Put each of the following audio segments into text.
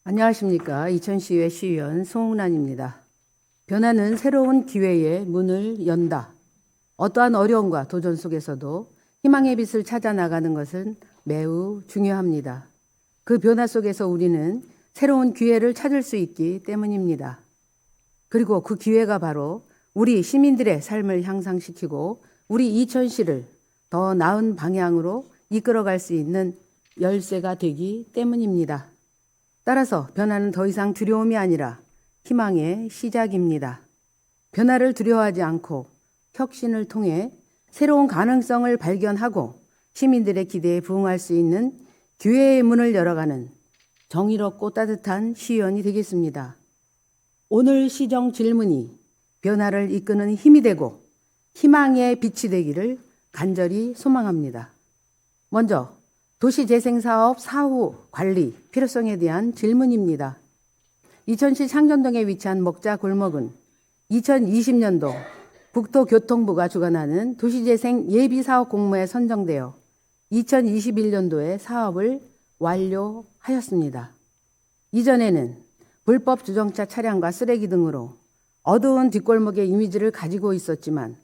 안녕하십니까. 이천시의회 시의원 송은환입니다. 변화는 새로운 기회의 문을 연다. 어떠한 어려움과 도전 속에서도 희망의 빛을 찾아 나가는 것은 매우 중요합니다. 그 변화 속에서 우리는 새로운 기회를 찾을 수 있기 때문입니다. 그리고 그 기회가 바로 우리 시민들의 삶을 향상시키고 우리 이천시를 더 나은 방향으로 이끌어갈 수 있는 열쇠가 되기 때문입니다. 따라서 변화는 더 이상 두려움이 아니라 희망의 시작입니다. 변화를 두려워하지 않고 혁신을 통해 새로운 가능성을 발견하고 시민들의 기대에 부응할 수 있는 기회의 문을 열어가는 정의롭고 따뜻한 시의원이 되겠습니다. 오늘 시정 질문이 변화를 이끄는 힘이 되고 희망의 빛이 되기를 간절히 소망합니다. 먼저 도시재생사업 사후 관리 필요성에 대한 질문입니다. 이천시 창전동에 위치한 먹자골목은 2020년도 국토교통부가 주관하는 도시재생 예비사업 공모에 선정되어 2021년도에 사업을 완료하였습니다. 이전에는 불법 주정차 차량과 쓰레기 등으로 어두운 뒷골목의 이미지를 가지고 있었지만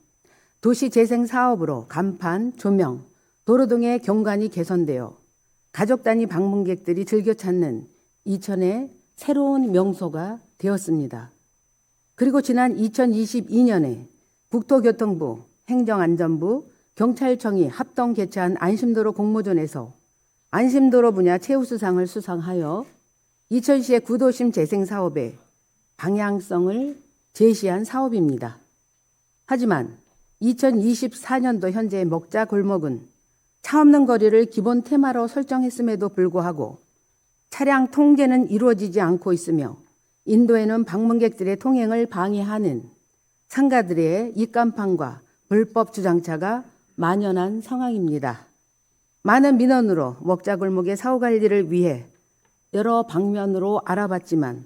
도시재생 사업으로 간판, 조명, 도로 등의 경관이 개선되어 가족 단위 방문객들이 즐겨 찾는 이천의 새로운 명소가 되었습니다. 그리고 지난 2022년에 국토교통부, 행정안전부, 경찰청이 합동 개최한 안심도로 공모전에서 안심도로 분야 최우수상을 수상하여 이천시의 구도심 재생 사업의 방향성을 제시한 사업입니다. 하지만 2024년도 현재 먹자골목은 차 없는 거리를 기본 테마로 설정했음에도 불구하고 차량 통제는 이루어지지 않고 있으며 인도에는 방문객들의 통행을 방해하는 상가들의 입간판과 불법 주장차가 만연한 상황입니다. 많은 민원으로 먹자골목의 사후관리를 위해 여러 방면으로 알아봤지만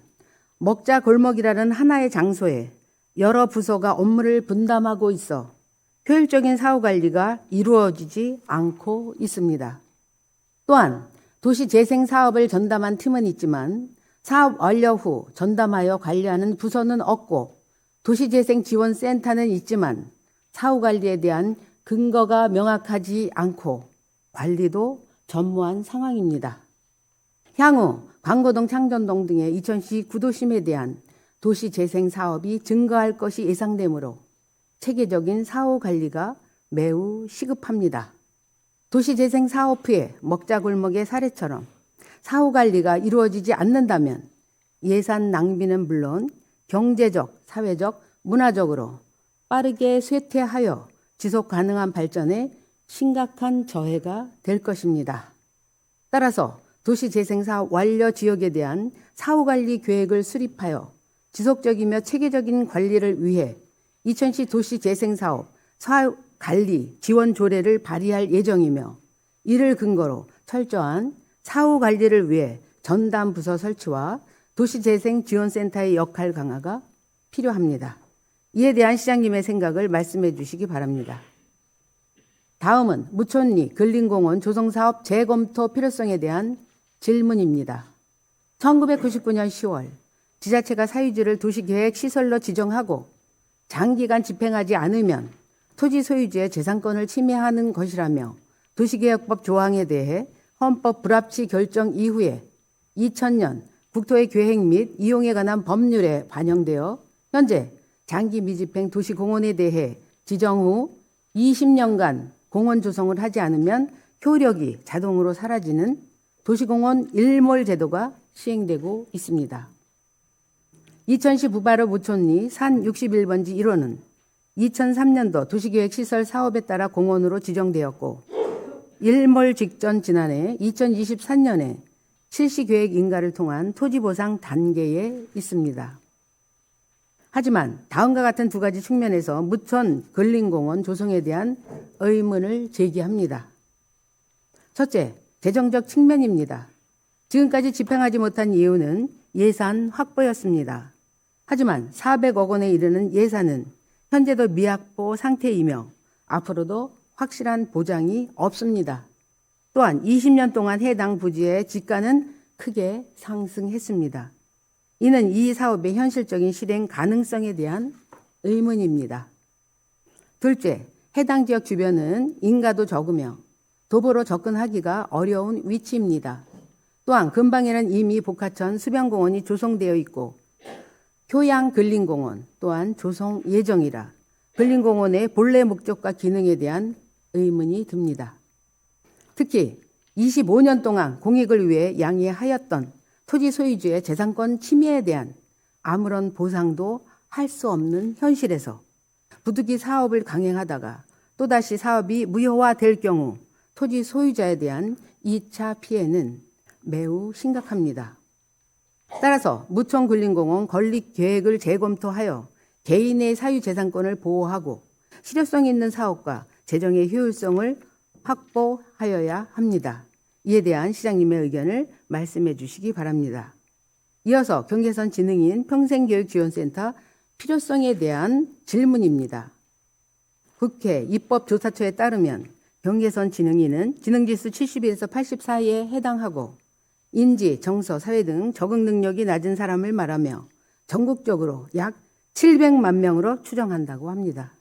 먹자골목이라는 하나의 장소에 여러 부서가 업무를 분담하고 있어 효율적인 사후관리가 이루어지지 않고 있습니다. 또한 도시재생 사업을 전담한 팀은 있지만 사업 완료 후 전담하여 관리하는 부서는 없고 도시재생지원센터는 있지만 사후관리에 대한 근거가 명확하지 않고 관리도 전무한 상황입니다. 향후 광고동, 창전동 등의 이천시 구도심에 대한 도시재생 사업이 증가할 것이 예상되므로 체계적인 사후 관리가 매우 시급합니다. 도시재생 사업 후에 먹자골목의 사례처럼 사후 관리가 이루어지지 않는다면 예산 낭비는 물론 경제적, 사회적, 문화적으로 빠르게 쇠퇴하여 지속 가능한 발전에 심각한 저해가 될 것입니다. 따라서 도시재생사업 완료 지역에 대한 사후관리 계획을 수립하여 지속적이며 체계적인 관리를 위해 이천시 도시재생사업 사후관리 지원 조례를 발의할 예정이며 이를 근거로 철저한 사후관리를 위해 전담 부서 설치와 도시재생지원센터의 역할 강화가 필요합니다. 이에 대한 시장님의 생각을 말씀해 주시기 바랍니다. 다음은 무촌리 근린공원 조성사업 재검토 필요성에 대한 질문입니다. 1999년 10월 지자체가 사유지를 도시계획시설로 지정하고 장기간 집행하지 않으면 토지 소유주의 재산권을 침해하는 것이라며 도시계획법 조항에 대해 헌법 불합치 결정 이후에 2000년 국토의 계획 및 이용에 관한 법률에 반영되어 현재 장기 미집행 도시공원에 대해 지정 후 20년간 공원 조성을 하지 않으면 효력이 자동으로 사라지는 도시공원 일몰 제도가 시행되고 있습니다. 이천시 부바로 무촌리 산 61번지 1호는 2003년도 도시계획시설 사업에 따라 공원으로 지정되었고 일몰 직전 지난해 2023년에 실시계획 인가를 통한 토지보상 단계에 있습니다. 하지만 다음과 같은 두 가지 측면에서 무촌 근린공원 조성에 대한 의문을 제기합니다. 첫째, 재정적 측면입니다. 지금까지 집행하지 못한 이유는 예산 확보였습니다. 하지만 400억 원에 이르는 예산은 현재도 미확보 상태이며 앞으로도 확실한 보장이 없습니다. 또한 20년 동안 해당 부지의 지가는 크게 상승했습니다. 이는 이 사업의 현실적인 실행 가능성에 대한 의문입니다. 둘째, 해당 지역 주변은 인가도 적으며 도보로 접근하기가 어려운 위치입니다. 또한 근방에는 이미 복하천 수변공원이 조성되어 있고 효양 근린공원 또한 조성 예정이라 근린공원의 본래 목적과 기능에 대한 의문이 듭니다. 특히 25년 동안 공익을 위해 양해하였던 토지 소유주의 재산권 침해에 대한 아무런 보상도 할 수 없는 현실에서 부득이 사업을 강행하다가 또다시 사업이 무효화될 경우 토지 소유자에 대한 2차 피해는 매우 심각합니다. 따라서 무청 근린공원 건립 계획을 재검토하여 개인의 사유재산권을 보호하고 실효성 있는 사업과 재정의 효율성을 확보하여야 합니다. 이에 대한 시장님의 의견을 말씀해 주시기 바랍니다. 이어서 경계선 지능인 평생교육지원센터 필요성에 대한 질문입니다. 국회 입법조사처에 따르면 경계선 지능인은 지능지수 71에서 84에 해당하고 인지, 정서, 사회 등 적응 능력이 낮은 사람을 말하며 전국적으로 약 700만 명으로 추정한다고 합니다.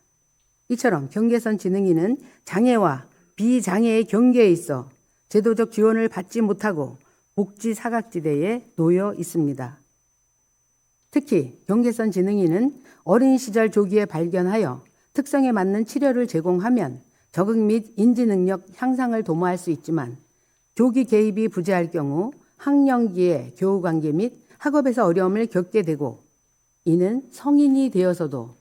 이처럼 경계선 지능인은 장애와 비장애의 경계에 있어 제도적 지원을 받지 못하고 복지 사각지대에 놓여 있습니다. 특히 경계선 지능인은 어린 시절 조기에 발견하여 특성에 맞는 치료를 제공하면 적응 및 인지 능력 향상을 도모할 수 있지만 조기 개입이 부재할 경우 학령기에 교우관계 및 학업에서 어려움을 겪게 되고 이는 성인이 되어서도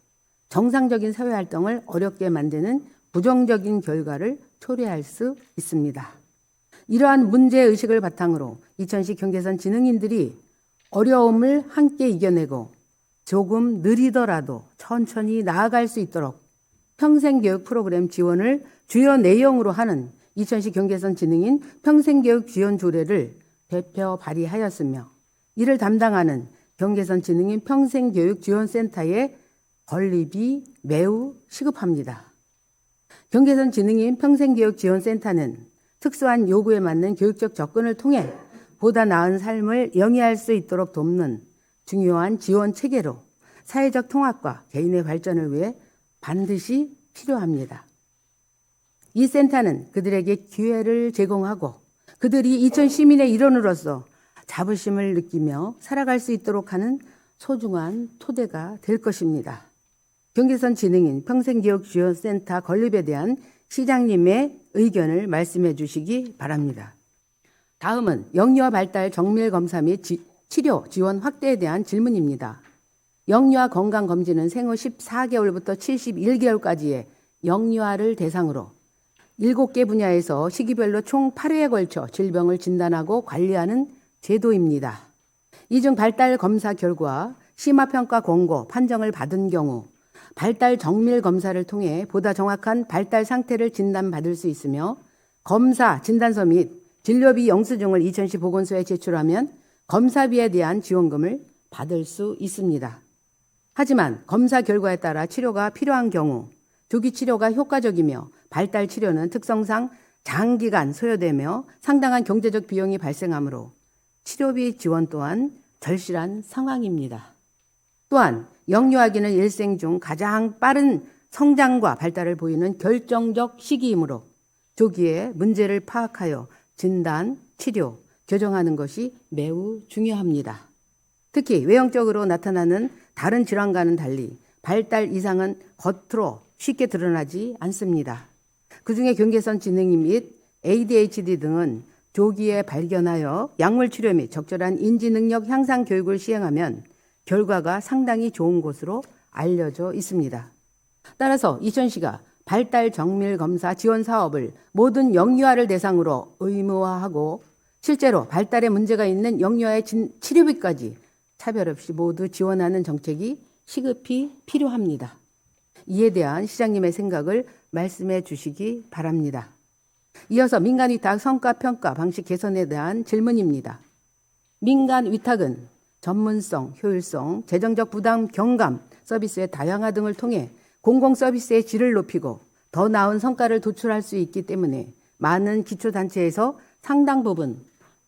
정상적인 사회활동을 어렵게 만드는 부정적인 결과를 초래할 수 있습니다. 이러한 문제의식을 바탕으로 이천시 경계선 지능인들이 어려움을 함께 이겨내고 조금 느리더라도 천천히 나아갈 수 있도록 평생교육 프로그램 지원을 주요 내용으로 하는 이천시 경계선 지능인 평생교육 지원 조례를 대표 발의하였으며 이를 담당하는 경계선 지능인 평생교육지원센터의 건립이 매우 시급합니다. 경계선 지능인 평생교육지원센터는 특수한 요구에 맞는 교육적 접근을 통해 보다 나은 삶을 영위할 수 있도록 돕는 중요한 지원 체계로 사회적 통합과 개인의 발전을 위해 반드시 필요합니다. 이 센터는 그들에게 기회를 제공하고 그들이 이천 시민의 일원으로서 자부심을 느끼며 살아갈 수 있도록 하는 소중한 토대가 될 것입니다. 경계선 지능인 평생교육지원센터 건립에 대한 시장님의 의견을 말씀해 주시기 바랍니다. 다음은 영유아 발달 정밀 검사 및 치료 지원 확대에 대한 질문입니다. 영유아 건강검진은 생후 14개월부터 71개월까지의 영유아를 대상으로 7개 분야에서 시기별로 총 8회에 걸쳐 질병을 진단하고 관리하는 제도입니다. 이 중 발달 검사 결과 심화평가 권고 판정을 받은 경우 발달 정밀 검사를 통해 보다 정확한 발달 상태를 진단받을 수 있으며 검사 진단서 및 진료비 영수증을 이천시 보건소에 제출하면 검사비에 대한 지원금을 받을 수 있습니다. 하지만 검사 결과에 따라 치료가 필요한 경우 조기 치료가 효과적이며 발달 치료는 특성상 장기간 소요되며 상당한 경제적 비용이 발생하므로 치료비 지원 또한 절실한 상황입니다. 또한 영유아기는 일생 중 가장 빠른 성장과 발달을 보이는 결정적 시기이므로 조기에 문제를 파악하여 진단, 치료, 교정하는 것이 매우 중요합니다. 특히 외형적으로 나타나는 다른 질환과는 달리 발달 이상은 겉으로 쉽게 드러나지 않습니다. 그중에 경계선 지능 및 ADHD 등은 조기에 발견하여 약물 치료 및 적절한 인지 능력 향상 교육을 시행하면 결과가 상당히 좋은 것으로 알려져 있습니다. 따라서 이천시가 발달 정밀 검사 지원 사업을 모든 영유아를 대상으로 의무화하고 실제로 발달에 문제가 있는 영유아의 치료비까지 차별 없이 모두 지원하는 정책이 시급히 필요합니다. 이에 대한 시장님의 생각을 말씀해 주시기 바랍니다. 이어서 민간위탁 성과평가 방식 개선에 대한 질문입니다. 민간위탁은 전문성, 효율성, 재정적 부담 경감, 서비스의 다양화 등을 통해 공공서비스의 질을 높이고 더 나은 성과를 도출할 수 있기 때문에 많은 기초단체에서 상당 부분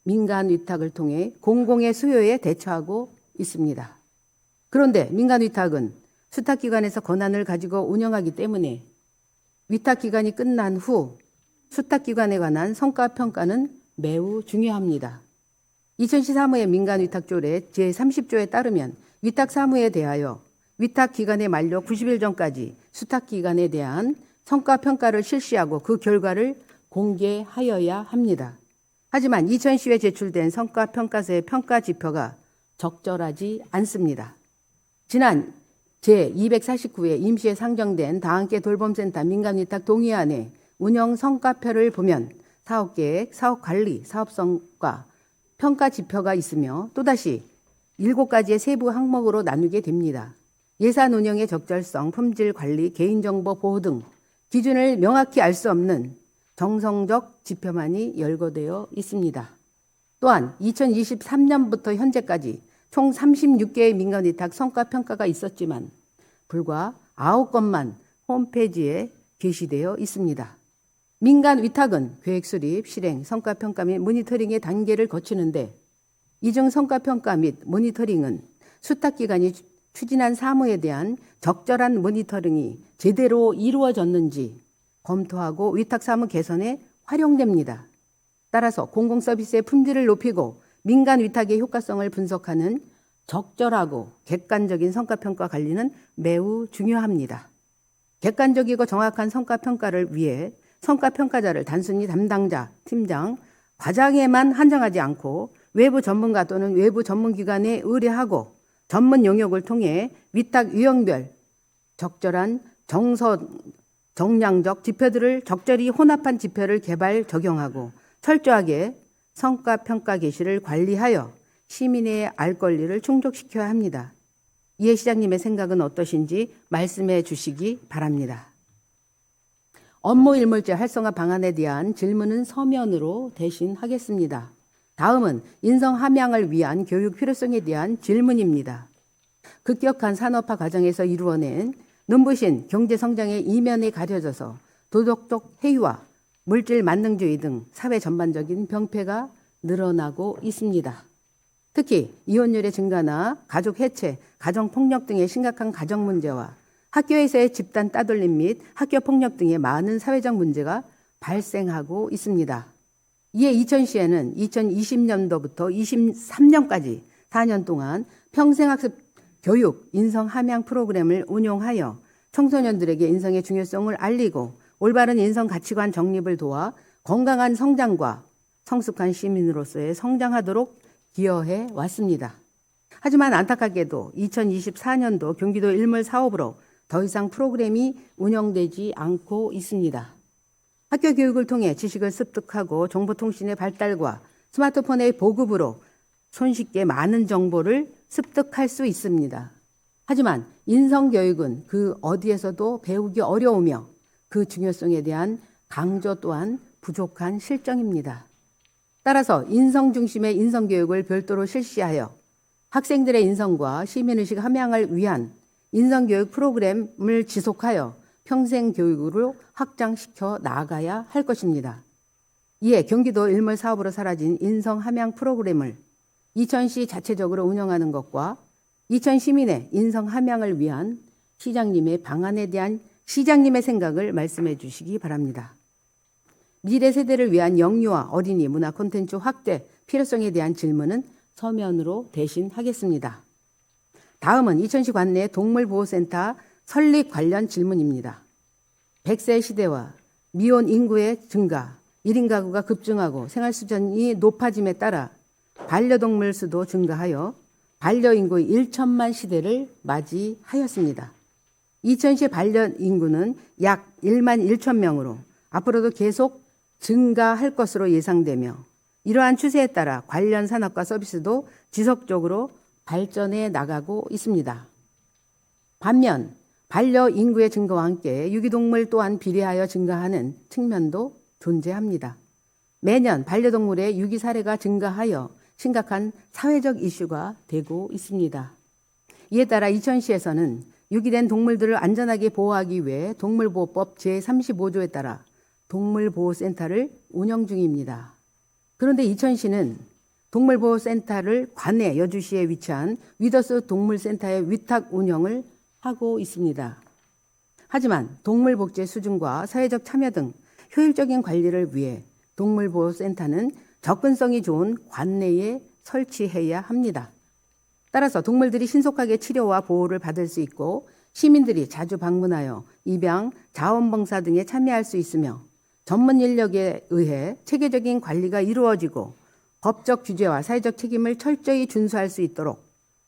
민간 위탁을 통해 공공의 수요에 대처하고 있습니다. 그런데 민간 위탁은 수탁기관에서 권한을 가지고 운영하기 때문에 위탁기간이 끝난 후 수탁기관에 관한 성과평가는 매우 중요합니다. 2000시 사무의 민간위탁조례 제30조에 따르면 위탁사무에 대하여 위탁기간의 만료 90일 전까지 수탁기관에 대한 성과평가를 실시하고 그 결과를 공개하여야 합니다. 하지만 2000시에 제출된 성과평가서의 평가지표가 적절하지 않습니다. 지난 제249회 임시에 상정된 다함께 돌봄센터 민간위탁 동의안의 운영 성과표를 보면 사업계획, 사업관리, 사업성과 평가지표가 있으며 또다시 7가지의 세부 항목으로 나누게 됩니다. 예산 운영의 적절성, 품질 관리, 개인정보 보호 등 기준을 명확히 알 수 없는 정성적 지표만이 열거되어 있습니다. 또한 2023년부터 현재까지 총 36개의 민간위탁 성과평가가 있었지만 불과 9건만 홈페이지에 게시되어 있습니다. 민간 위탁은 계획 수립, 실행, 성과평가 및 모니터링의 단계를 거치는데 이중 성과평가 및 모니터링은 수탁기관이 추진한 사무에 대한 적절한 모니터링이 제대로 이루어졌는지 검토하고 위탁사무 개선에 활용됩니다. 따라서 공공서비스의 품질을 높이고 민간 위탁의 효과성을 분석하는 적절하고 객관적인 성과평가 관리는 매우 중요합니다. 객관적이고 정확한 성과평가를 위해 성과평가자를 단순히 담당자, 팀장, 과장에만 한정하지 않고 외부 전문가 또는 외부 전문기관에 의뢰하고 전문 영역을 통해 위탁 유형별 적절한 정량적 지표들을 적절히 혼합한 지표를 개발 적용하고 철저하게 성과평가 게시를 관리하여 시민의 알 권리를 충족시켜야 합니다. 이해 시장님의 생각은 어떠신지 말씀해 주시기 바랍니다. 업무 일몰제 활성화 방안에 대한 질문은 서면으로 대신하겠습니다. 다음은 인성 함양을 위한 교육 필요성에 대한 질문입니다. 급격한 산업화 과정에서 이루어낸 눈부신 경제성장의 이면이 가려져서 도덕적 해이와 물질 만능주의 등 사회 전반적인 병폐가 늘어나고 있습니다. 특히 이혼율의 증가나 가족 해체, 가정폭력 등의 심각한 가정 문제와 학교에서의 집단 따돌림 및 학교폭력 등의 많은 사회적 문제가 발생하고 있습니다. 이에 이천시에는 2020년도부터 23년까지 4년 동안 평생학습 교육 인성 함양 프로그램을 운용하여 청소년들에게 인성의 중요성을 알리고 올바른 인성 가치관 정립을 도와 건강한 성장과 성숙한 시민으로서의 성장하도록 기여해 왔습니다. 하지만 안타깝게도 2024년도 경기도 일몰 사업으로 더 이상 프로그램이 운영되지 않고 있습니다. 학교 교육을 통해 지식을 습득하고 정보통신의 발달과 스마트폰의 보급으로 손쉽게 많은 정보를 습득할 수 있습니다. 하지만 인성교육은 그 어디에서도 배우기 어려우며 그 중요성에 대한 강조 또한 부족한 실정입니다. 따라서 인성 중심의 인성교육을 별도로 실시하여 학생들의 인성과 시민의식 함양을 위한 인성교육 프로그램을 지속하여 평생교육으로 확장시켜 나아가야 할 것입니다. 이에 경기도 일몰 사업으로 사라진 인성 함양 프로그램을 이천시 자체적으로 운영하는 것과 이천 시민의 인성 함양을 위한 시장님의 방안에 대한 시장님의 생각을 말씀해 주시기 바랍니다. 미래 세대를 위한 영유아 어린이 문화 콘텐츠 확대 필요성에 대한 질문은 서면으로 대신하겠습니다. 다음은 이천시 관내 동물보호센터 설립 관련 질문입니다. 100세 시대와 미혼 인구의 증가, 1인 가구가 급증하고 생활 수준이 높아짐에 따라 반려동물 수도 증가하여 반려인구의 1천만 시대를 맞이하였습니다. 이천시 반려인구는 약 1만 1천 명으로 앞으로도 계속 증가할 것으로 예상되며 이러한 추세에 따라 관련 산업과 서비스도 지속적으로 발전해 나가고 있습니다. 반면 반려인구의 증가와 함께 유기동물 또한 비례하여 증가하는 측면도 존재합니다. 매년 반려동물의 유기 사례가 증가하여 심각한 사회적 이슈가 되고 있습니다. 이에 따라 이천시에서는 유기된 동물들을 안전하게 보호하기 위해 동물보호법 제35조에 따라 동물보호센터를 운영 중입니다. 그런데 이천시는 동물보호센터를 관내 여주시에 위치한 위더스 동물센터의 위탁 운영을 하고 있습니다. 하지만 동물복지 수준과 사회적 참여 등 효율적인 관리를 위해 동물보호센터는 접근성이 좋은 관내에 설치해야 합니다. 따라서 동물들이 신속하게 치료와 보호를 받을 수 있고 시민들이 자주 방문하여 입양, 자원봉사 등에 참여할 수 있으며 전문 인력에 의해 체계적인 관리가 이루어지고 법적 규제와 사회적 책임을 철저히 준수할 수 있도록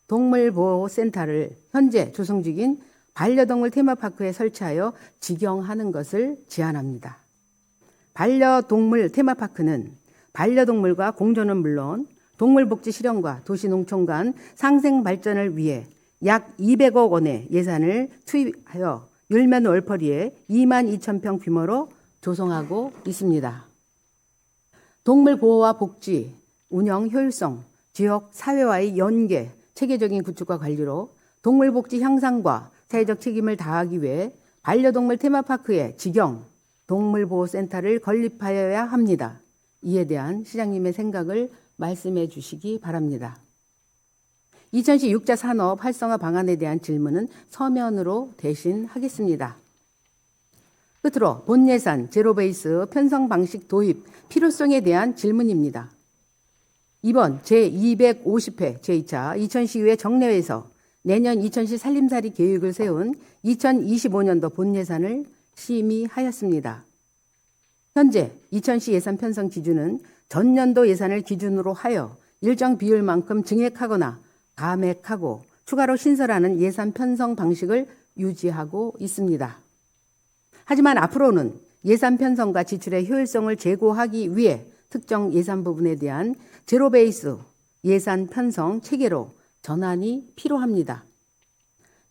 동물보호센터를 현재 조성 중인 반려동물 테마파크에 설치하여 직영하는 것을 제안합니다. 반려동물 테마파크는 반려동물과 공존은 물론 동물복지 실현과 도시농촌 간 상생 발전을 위해 약 200억 원의 예산을 투입하여 율면 월퍼리에 22,000평 규모로 조성하고 있습니다. 동물 보호와 복지, 운영 효율성, 지역 사회와의 연계, 체계적인 구축과 관리로 동물복지 향상과 사회적 책임을 다하기 위해 반려동물 테마파크의 직영 동물보호센터를 건립하여야 합니다. 이에 대한 시장님의 생각을 말씀해 주시기 바랍니다. 2010 6자 산업 활성화 방안에 대한 질문은 서면으로 대신하겠습니다. 끝으로 본 예산 제로베이스 편성 방식 도입 필요성에 대한 질문입니다. 이번 제250회 제2차 이천시의회 정례회에서 내년 이천시 살림살이 계획을 세운 2025년도 본 예산을 심의하였습니다. 현재 이천시 예산 편성 기준은 전년도 예산을 기준으로 하여 일정 비율만큼 증액하거나 감액하고 추가로 신설하는 예산 편성 방식을 유지하고 있습니다. 하지만 앞으로는 예산 편성과 지출의 효율성을 제고하기 위해 특정 예산 부분에 대한 제로베이스 예산 편성 체계로 전환이 필요합니다.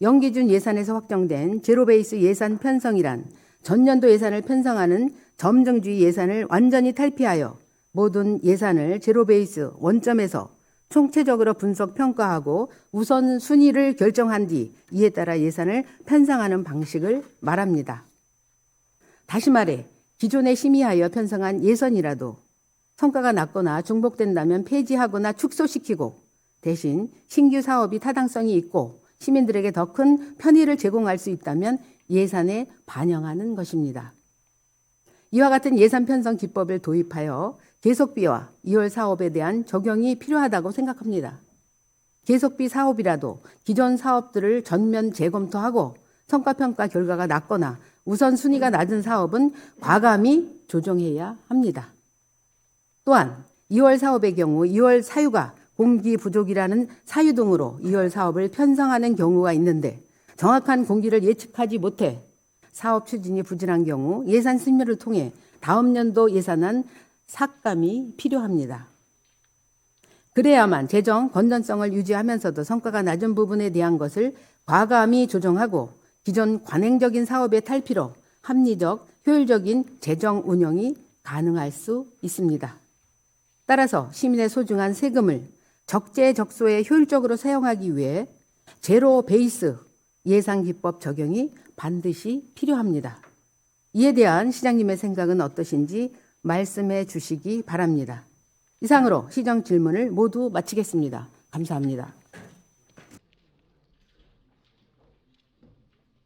연기준 예산에서 확정된 제로베이스 예산 편성이란 전년도 예산을 편성하는 점정주의 예산을 완전히 탈피하여 모든 예산을 제로베이스 원점에서 총체적으로 분석 평가하고 우선순위를 결정한 뒤 이에 따라 예산을 편성하는 방식을 말합니다. 다시 말해 기존에 심의하여 편성한 예산이라도 성과가 낮거나 중복된다면 폐지하거나 축소시키고 대신 신규 사업이 타당성이 있고 시민들에게 더 큰 편의를 제공할 수 있다면 예산에 반영하는 것입니다. 이와 같은 예산 편성 기법을 도입하여 계속비와 2월 사업에 대한 적용이 필요하다고 생각합니다. 계속비 사업이라도 기존 사업들을 전면 재검토하고 성과평가 결과가 낮거나 우선순위가 낮은 사업은 과감히 조정해야 합니다. 또한 2월 사업의 경우 2월 사유가 공기 부족이라는 사유 등으로 2월 사업을 편성하는 경우가 있는데 정확한 공기를 예측하지 못해 사업 추진이 부진한 경우 예산 승인을 통해 다음 연도 예산안 삭감이 필요합니다. 그래야만 재정 건전성을 유지하면서도 성과가 낮은 부분에 대한 것을 과감히 조정하고 기존 관행적인 사업의 탈피로 합리적, 효율적인 재정 운영이 가능할 수 있습니다. 따라서 시민의 소중한 세금을 적재적소에 효율적으로 사용하기 위해 제로 베이스 예산 기법 적용이 반드시 필요합니다. 이에 대한 시장님의 생각은 어떠신지 말씀해 주시기 바랍니다. 이상으로 시정 질문을 모두 마치겠습니다. 감사합니다.